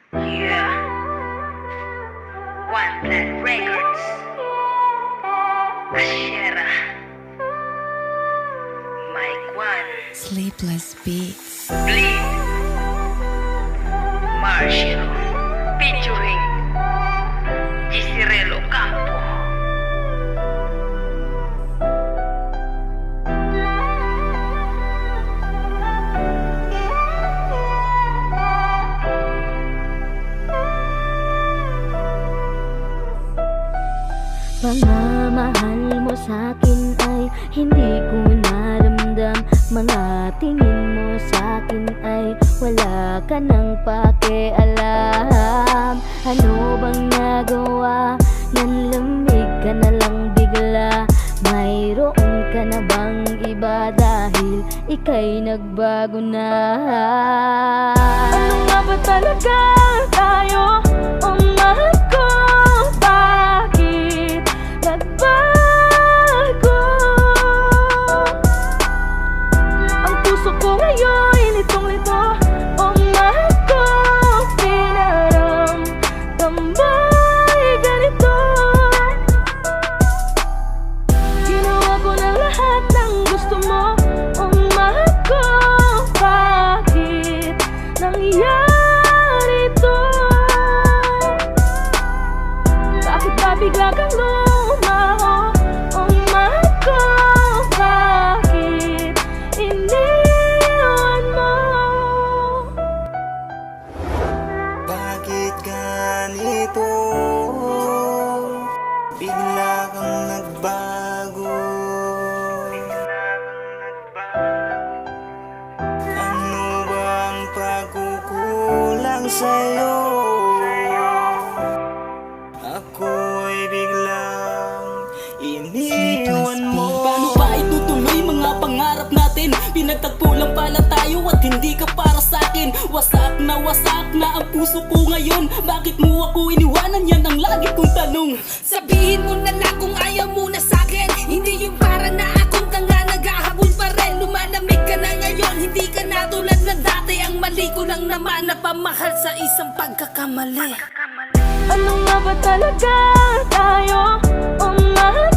Yeah, One Blood Records, Ashera, Mike One, Sleepless Beats. Bleed, Marshall, featuring Gisirelo Campo. Pagmamahal mo sa'kin ay hindi ko naramdam. Mga tingin mo sa'kin ay wala ka nang pakialam. Ano bang nagawa? Nanlamig ka na lang bigla. Mayroon ka na bang iba dahil ika'y nagbago na? Ano nga ba talaga tayo? O mahal ko, bakit nagbago? Ang puso ko ngayon litong-lito. O mahal ko, pinaramdam ba'y ganito? Ginawa ko ng lahat ng gusto mo. O mahal ko, bakit nangyari ito? Bakit ba bigla kang lumaho? O mahal ko, bakit iniwan mo? Bakit ganito? Bigla kang nagbago. Ano bang pagkukulang sa'yo? Ako'y biglang iniwan mo. Paano ba itutuloy mga pangarap natin? Pinagtagpo lang pala tayo at hindi ka para sa'kin. Wasak na ang puso ko ngayon. Bakit mo ako iniwanan? Yan ang lagi kong tanong. Sabihin mo na lang kung ayaw mo na sa'kin. Hindi yung para na akong tanga, naghahabol pa rin. Lumalamig ka na ngayon, hindi ka na tulad ng dati. Ang mali ko lang naman na pamahal sa isang pagkakamali. Ano nga ba talaga tayo? O mahal